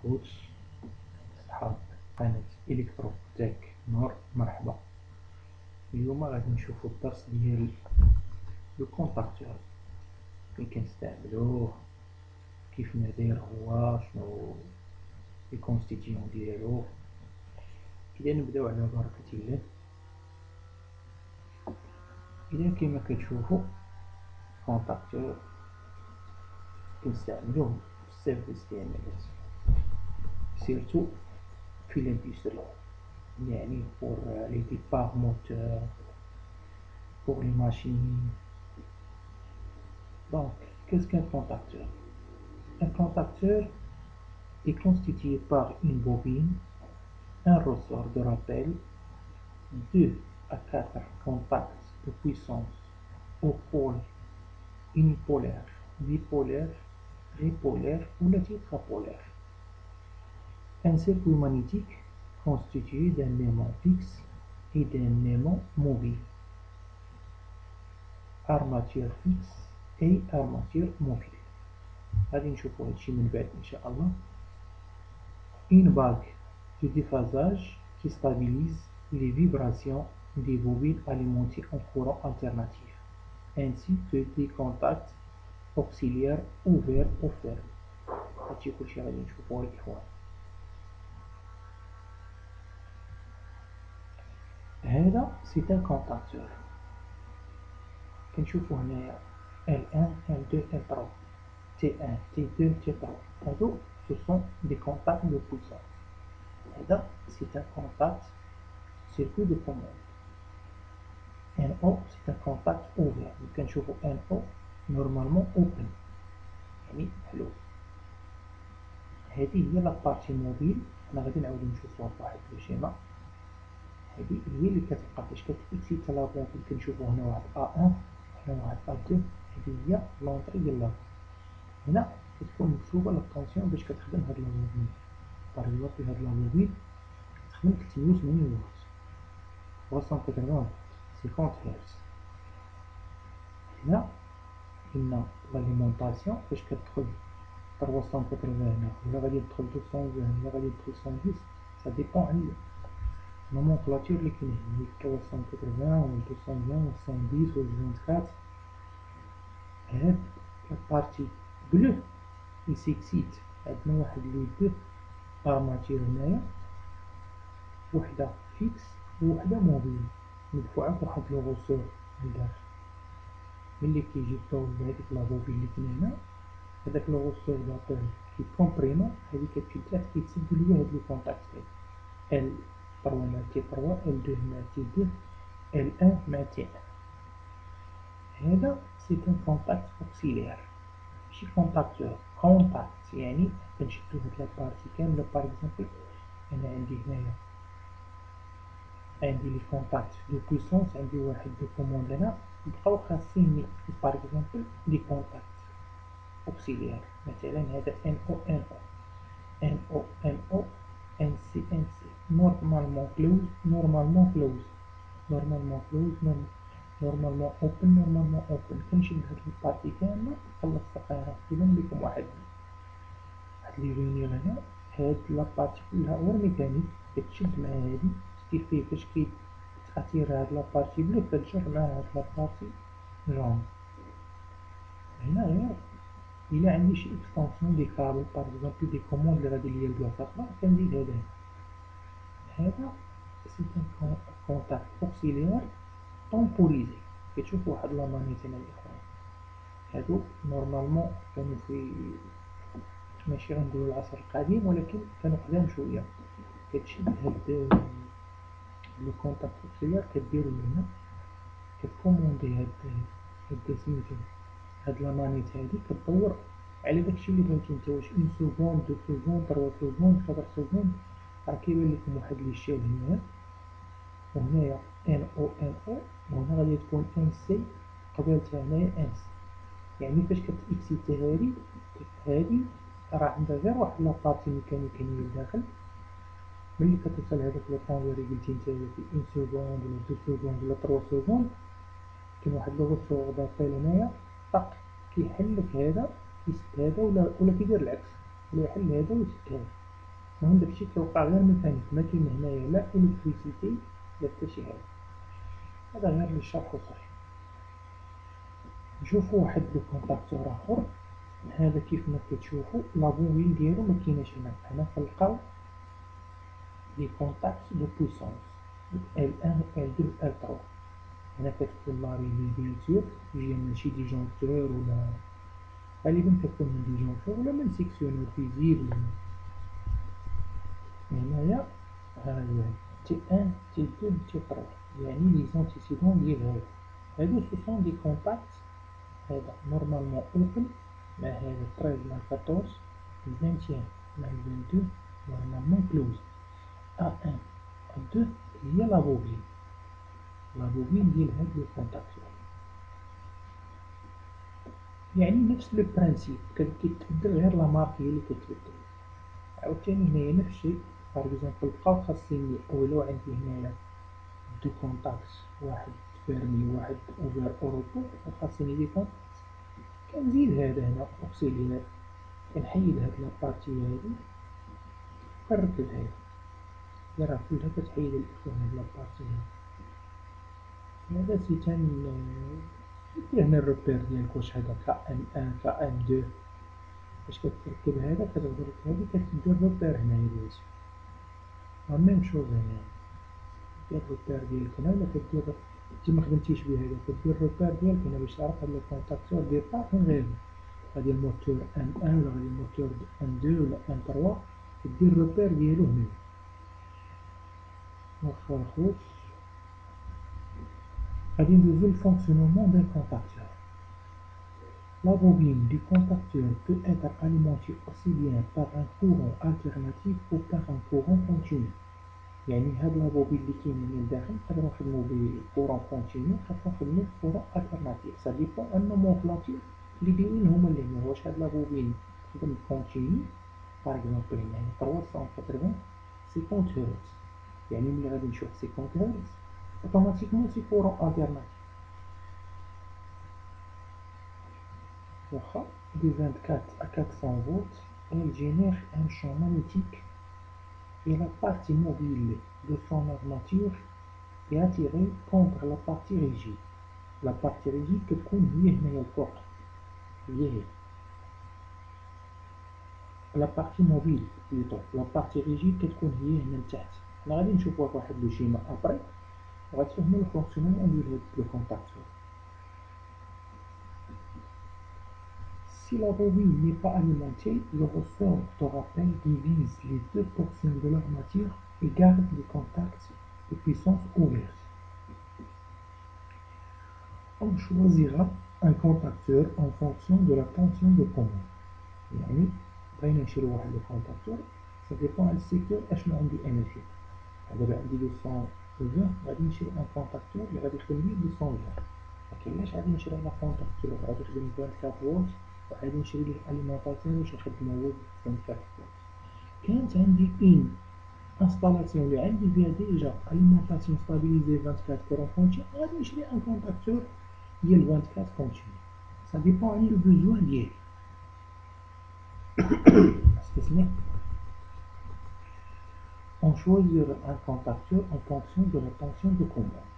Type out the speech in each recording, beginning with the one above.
كوتش صحاب قناة إلكترو تك نور، مرحبا. اليوم غادي نشوفو الدرس ديال لو كونتاكتور، كيف كنستعملوه، كيف ندير هو، شنو لي كونستيتيون ديالو. إذا نبداو على بركة الله. إذا كيما كتشوفو كونتاكتور كنستعملوه بزاف د الاستعمالات، سيرتو في لاندستري، يعني pour les départs moteurs, pour les machines. Donc, qu'est-ce qu'un contacteur? Un contacteur est constitué par une bobine, un ressort de rappel, 2 à 4 contacts de puissance au pôle unipolaire, bipolaire, tripolaire ou la tétrapolaire. Un circuit magnétique constitué d'un aimant fixe et d'un aimant mobile. Armature fixe et armature mobile. غادي نشوفو هادشي من بعد إن شاء الله. Une bague de déphasage qui stabilise les vibrations des bobines alimentées en courant alternatif, ainsi que des contacts auxiliaires ouverts ou fermés. هادشي كلشي غادي نشوفوه الإخوان. هذا سي ان كونتاكتور، كنشوفو هنايا L1 L2 L3 T1 T2 T3. هادو ce sont des contacts de puissance. هذا c'est un contact circuit de commande. NO c'est un contact ouvert. كنشوفو NO normalement open، يعني محلول. هذه هي لابارتي موبيل. حنا غادي نعاودو نشوفوها بواحد السكيما. هذه هي اللي كتبقى فاش كتكسيتا لابومبيل. كنشوفو هنا واحد A1 هنا واحد A2. هذه هي لونطري ديال لابومبيل. هنا كتكون مكتوبة لابطونسيون باش كتخدم هاد لابومبيل. باغ اكزومبل هاد لابومبيل كتخدم 380 واط 380 50 هرتز. هنا قلنا لاليمونطاسيون فاش كتدخل 380 هنا، ولا غادي تدخل 220 ولا غادي تدخل 110، سا ديبون على النومونكلاتور اللي كاين هنا، 380 ولا 220 ولا 110 ولا 24. هاد لابارتي بلو يسيكسيت. عندنا واحد لي دو ارماتير هنايا، وحده فيكس ووحده موبيل مدفوعه بواحد لو غوسور من داخل. ملي كيجي الضوء لهاديك لابوبيل اللي كاين هنا، هداك لو غوسور دابيل كيكومبريمو، هادي كتمشي لتحت كيتسد ليا هاد لي كونتاكت هادي L3 مع T3 L2 مع T2 L1 مع T1. هذا سي ان كونتاكت اوكسيليير، ماشي كونتاكتور. كونتاكت يعني كنشدو هاد لابارتي كاملة. باغ اكزومبل انا عندي هنايا عندي لي كونتاكت دو بويسونس، عندي واحد دو كوموند هنا، بقاو خاصيني باغ اكزومبل دي كونتاكت اوكسيليير. مثلا هذا NO NO NO NO NC NC. نورمالمون كلوز نورمالمون كلوز نورمالمون كلوز نورمالمون اوبن نورمالمون اوبن. كنشد هاد البارتي كاملة نخلص الصقيرة. كيبان لكم واحد لي فينيل هنا، هاد لابارتي كلها غير ميكانيك كتشد مع هادي، سكيفي فاش كيتاتير هاد لابارتي بلو كتجر مع هاد لابارتي جون. هنا غير إلا عندي شي اكستونسيون دي كابل باغ اكزومبل دي كوموند اللي غادي ليا البلاصة أخرى كنزيد هذا. هذا سي ان كونتاكت اوكسيليير طومبوريزي. كتشوفو واحد لامانيت هنا الإخوان، هادو نورمالمون كانو في ماشي غنقولو العصر القديم ولكن كانوا قدام شوية. كتشد هاد لو كونتاكت اوكسيليير كديرو هنا، كتكوموندي هاد سميتو هاد لامانيت هادي، كدور على داكشي اللي بغيتي نتا، واش 1 سكوند 2 سكوند 3 سكوند 4 سكوند. راه كيبان لكم واحد لي شال هنايا، وهنايا NO NO، وهنا غادي تكون NC قبالتها هنايا NC. يعني فاش كتإكسيتي هادي راه عندها غير واحد لابارتي ميكانيكية لداخل. ملي كتوصل هداك لو طون اللي قلتي نتايا في 1 سكوند ولا 2 سكوند ولا 3 سكوند، كاين واحد لو غوسور دابيل هنايا، طق كيحلك هذا يسد هذا، ولا كيدير العكس، ولا يحل هذا ويسد هذا. المهم داكشي كيوقع غير ميكانيك، ما كاين هنايا لا الكتريسيتي لا حتى شي حاجة. هذا غير للشرح وصافي. نشوفو واحد لو كونتاكتور اخر. هذا كيف ما كتشوفو لابوبين ديالو ما كايناش هنا. هنا كنلقاو لي كونتاكت دو بويسونس L1 L2 L3. هنا كتكون لا ريلي بيان سور جاية من شي ديجونكتور ولا غالبا كتكون من ديجونكتور ولا من سيكسيونور فيزيل. هنايا ها هي T1 T2 T3 يعني لي زونتيسيدون ديال هادو سوسون دي كونتاكت. هذا نورمالمون اوبن مع هذا 13 مع 14 21 مع 22 نورمالمون كلوز. A1 A2 هي لابوبين ديال هاد لي كونتاكتور. يعني نفس لو برانسيب كتبدل غير لا مارك هي اللي كتبدل. عاوتاني هنايا نفس الشيء. باغ اكزومبل بقاو خاصني اولو عندي هنايا دو كونتاكت، واحد فيرمي واحد اوفر اوروبو، وخاصني دي كونتاكت. كنزيد هذا هنا اوكسيليير، كنحيد هاد لابارتي هادي وكنركب هادي. راه كلها كتحيد الإخوان هاد لابارتي هادي. هذا سي دير هنا الروبير ديالك واش هذا كا ان كا ان دو. باش كتركب هذا كتضرب هادي كتدير روبير هنايا ديالك. لا ميم شوز هنايا دير الروبير ديالك هنا، ولا كدير انتي مخدمتيش بهذا كدير الروبير ديالك هنا باش تعرف هاد لو كونتاكتور ديبار فين غادي. غادي الموتور ان ان ولا غادي الموتور ان دو ولا ان تروا، كدير الروبير ديالو هنا. واخا الخوت غادي ندوزو للفونكسيونمون ديال الكونتاكتور. La bobine du contacteur peut être alimentée aussi bien par un courant alternatif ou par un courant continu. يعني هاد لا بوبين اللي كاين من الداخل نقدرو نخدمو بكورون كونتينيو، نقدرو نخدمو بكورون التيرناتيف. سا ديبون ان نومونكلاتور اللي دايرين هما اللي هنا. واش هاد لا بوبين تخدم كونتينيو باغ اكزومبل يعني 380 50 هرتز، يعني ملي غادي نشوف 50 هرتز اوتوماتيكمون سي كورون التيرناتيف. واخا de 24 à 400 volts, elle génère un champ magnétique et la partie mobile de son armature est attirée contre la partie rigide. La partie rigide كتكون هي هنايا الفوق، هي la partie mobile plutôt. La partie rigide كتكون هي هنا لتحت. حنا غادي نشوفوها فواحد لو شيما ابري وغتفهمو الفونكسيونمون ديال هاد لو كونتاكتور. Si la bobine n'est pas alimentée, le ressort de rappel divise les deux portions de l'armature et garde les contacts de puissance ouverts. On choisira un contacteur en fonction de la tension de commande. يعني بغينا نشري واحد لو كونتاكتور سا ديبون على السيكتور اشنو عندي انرجي. دابا عندي 220 غادي نشري ان كونتاكتور اللي غادي يخدم لي 220. مكاينلاش غادي نشري انا كونتاكتور غادي يخدم 24 فولت وغادي نشري ليه اليمونطاسيون باش نخدمو هو 24 فولت. كانت عندي اون انستالاسيون اللي عندي فيها ديجا اليمونطاسيون ستابيليزي 24 كورون كونتينيو، غادي نشري ان كونتاكتور ديال 24 كونتينيو. سا ديبون على لو بوزوان ديالي. استثناء. On choisira un contacteur en fonction de la tension de commande,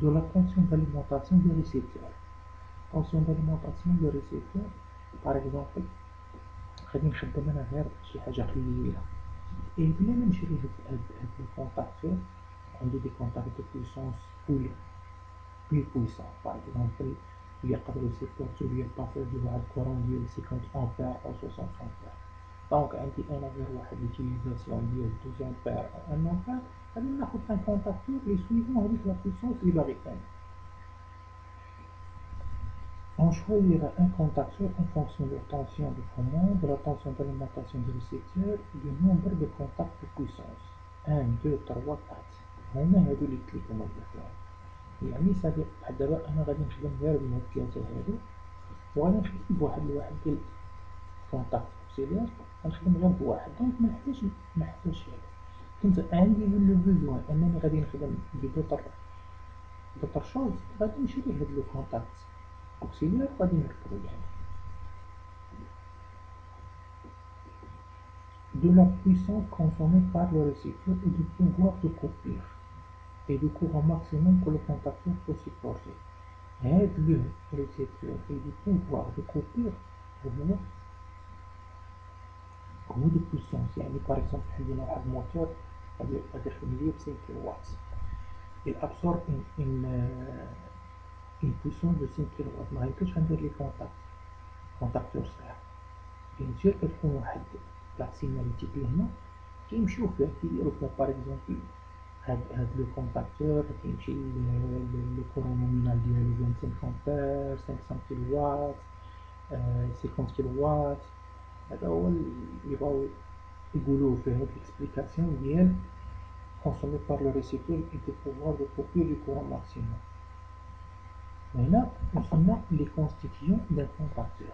de la tension d'alimentation du récepteur. Tension d'alimentation du récepteur, par exemple, غادي نخدم انا غير شي حاجه قليله اي بلا ما نشري هاد لو كونتاكتور. عندي دي كونتاكت دو بويسونس بول بويسون باغ اكزومبل اللي يقدروا يسيبورتو ليا الباساج ديال واحد الكورون ديال 50 امبير او 60 امبير. دونك عندي انا غير واحد ليوتيليزاسيون ديال 12 امبير او 1 امبير، غادي ناخد ان كونتاكتور لي سويفون هاديك لا بويسونس اللي باغي انا. On choisira un contacteur en fonction de la tension de commande, de la tension d'alimentation du récepteur et du nombre de contacts de puissance. 1, 2, 3, 4. هما هادو اللي قلت لكم الإخوان. يعني صافي بحال دابا أنا غادي نخدم غير بهاد الثلاثة هادو، وغادي نخدم بواحد الواحد ديال كونتاكت أوكسيليير، غنخدم غير بواحد. دونك منحتاجش هادا. كنت عندي لو بوزوان أنني غادي نخدم بدوطر شوز، غادي نشري هاد لو كونتاكت أوكسيليير وغادي نركبو يعني. de la puissance consommée par le récepteur et du pouvoir de coupure et du courant maximum que le contacteur peut supporter. هاد لو récepteur et du pouvoir de coupure هو de puissance. يعني par exemple عندنا واحد الموتور غادي يخدم ليا ب 5 كيلو وات. il absorbe une puissance de 5 كيلو وات. ما يمكنش غندير لي كونتاكتور صغير. بيان سور كتكون واحد لا سيناليتيك لهنا كيمشيو فيه كيديرو فيه باغ اكزومبل هاد لو كونتاكتور كيمشي لو كورون نومينال ديالو 25 امبير 500 كيلو وات 50 كيلو وات. هذا هو اللي بغاو يقولوه في هاد ليكسبليكاسيون ديال consommé par le récepteur et de pouvoir de coupure du courant maximum. هنا وصلنا لي كونستيتيون دان كونتاكتور.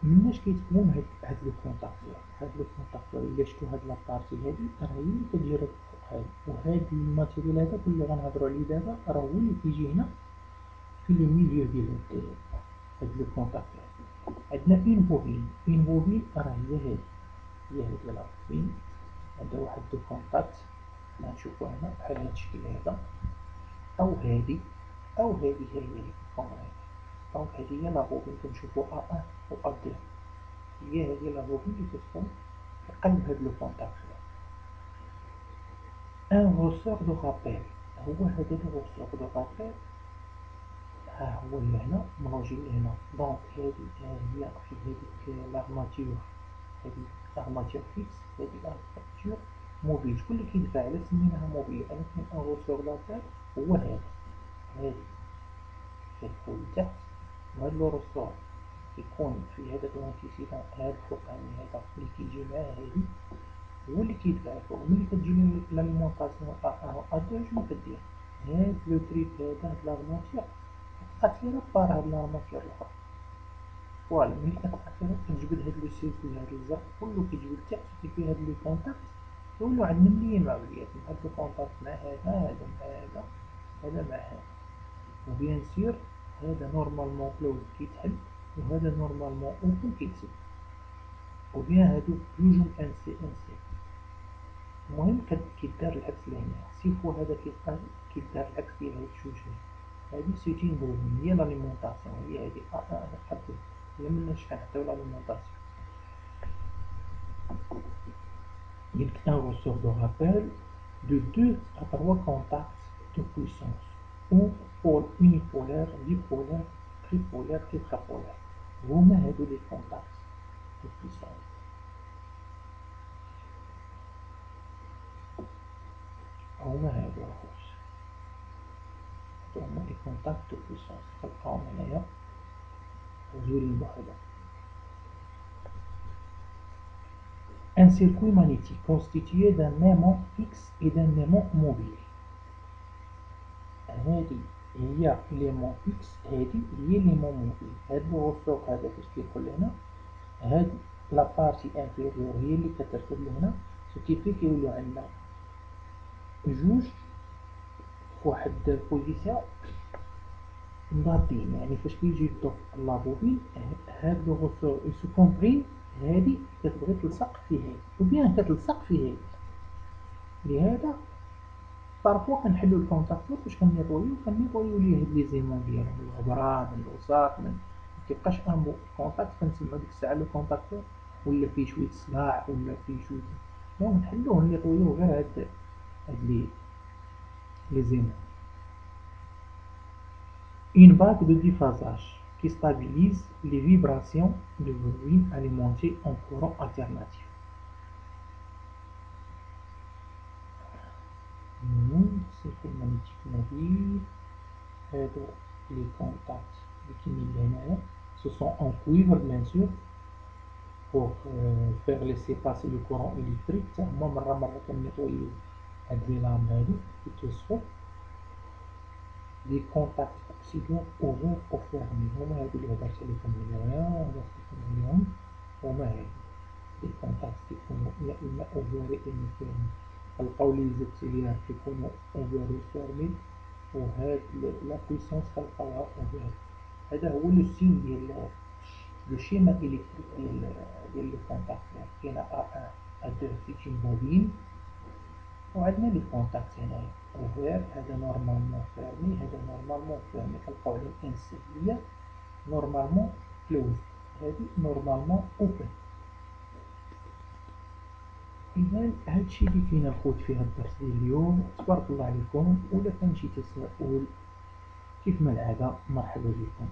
مناش كيتكون هاد لو كونتاكتور. هاد لو كونتاكتور الا شفتو هاد لابارتي هادي راه هي اللي كدير فوق هادي، وهاد الماتيريال هذا اللي غنهضرو عليه دابا راه هو اللي كيجي هنا في لو ميليو ديال هاد لو كونتاكتور. عندنا اون بوبين راه هي هادي لا بوبين. هذا واحد دو كونتاكت غنشوفو هنا بحال هاد الشكل هذا، أو هادي هي اللي كتكون هادي. دونك هادي هي لا بوبين كنشوفو أ و أ دو. هي هادي لا بوبين اللي كتكون في قلب هاد لو كونتاكتور. ان غوسور دو رابيل هو هذا الغوسور دو رابيل. ها هو لهنا ملونجي لهنا. دونك هادي هي في هاديك لارماتور، هادي لارماتور فيكس، هادي لارماتور موبيل. شكون اللي كيدفع؟ على سميناها موبيل لأن كاين ان غوسور رابيل هو هادي كتكون لتحت، وهاد لو روسور كيكون في هداك لونتيسيدون هاد الفوقاني هذا اللي كيجي مع هادي هو اللي كيدفع فوق. ملي كتجي لاليمونطاسيون أ1 و أ2 شنو كدير؟ هاد لو تريك هذا هاد لارماتير كتأثر بار هاد لارماتير الأخرى. فوالا ملي كتأثر كتجبد هاد لو سيركل هاد الزرق كلو كيجبد لتحت وكيفيه هاد لي كونتاكت كيولو عندنا مليين مع بعضياتهم. هاد لو كونتاكت مع هذا مع هذا مع هذا. وبيان سور هذا نورمالمون كلوز كيتحل وهذا نورمالمون اوبن كيتسد، وبيان هادو بجوجهم ان سي. المهم كيدار العكس لهنا. سيفو هذا كيدار العكس ديال هاد الجوج. هادي سيتين بوبين هي لاليمونطاسيون، هي هادي أ1 أ2 هي مناش كنحطيو لاليمونطاسيون. Il un ressort de rappel de 2 à 3 contacts de puissance ou pôle unipolaire, bipolaire, tripolaire, tétrapolaire. هما هادو لي contacts de puissance. هما هادو اخويا، هادو هما لي contacts de puissance. كنلقاهم هنايا زوينين بوحدهم. Un circuit magnétique constitué d'un aimant fixe et d'un aimant mobile. هادي هي ليمون فيكس، هادي هي ليمون موبيل. هاد الرسوق هذا فاش كيدخل لهنا، هاد لابارتي انتيريور هي اللي كتركب لهنا، سو كيفي كيوليو عندنا جوج فواحد البوزيسيون مضادين. يعني فاش كيجي الضوء لابوبين هاد لو غوسور يسو كومبريم، هادي كتبغي تلصق في هادي وبيان كتلصق في هادي. لهذا بارفوا كنحلو الكونتاكتور فاش كنيطويو ليه هاد لي زيمون ديالهم، من الغبرة من الوساخ من مكيبقاش ان بو كونتاكت. كنسمعو ديك الساعة لو كونتاكتور ولا فيه شوية صداع ولا فيه شوية، دونك نحلوه نيطويو غير هاد لي زيمون. Une bague de déphasage qui stabilise les vibrations de bobine alimentées en courant alternatif. Circuit magnétique mobile. Les contacts ce sont en cuivre bien sûr pour faire laisser passer le courant électrique. Moi مرة كنيطويو هاد لي لام هادو كيتوصفو des contacts oxydants ouverts ou fermés. هما هادو اللي هدرت عليكم اليوم. هما هادو لي كونتاكت كيكونو يا إما اوفير يا إما فيرمي. كنلقاو لي زوكسيليار كيكونو اوفير و فيرمي، وهاد لا بويسونس كنلقاوها اوفير. هذا هو لو سين ديال لو شيما إلكتريك ديال لو كونتاكتور كاينة A1 A2 سيت اون بوبين، وعندنا لي كونتاكت هنايا اوفير، هذا نورمالمون فيرمي، هذا نورمالمون فيرمي، كنلقاو عليه ان سي هي نورمالمون كلوز، هادي نورمالمون اوبن. إذا هادشي اللي فينا نخوض فيه الدرس ديال اليوم، تبارك الله عليكم. ولا كان شي تساؤل كيف ما العادة مرحبا بكم.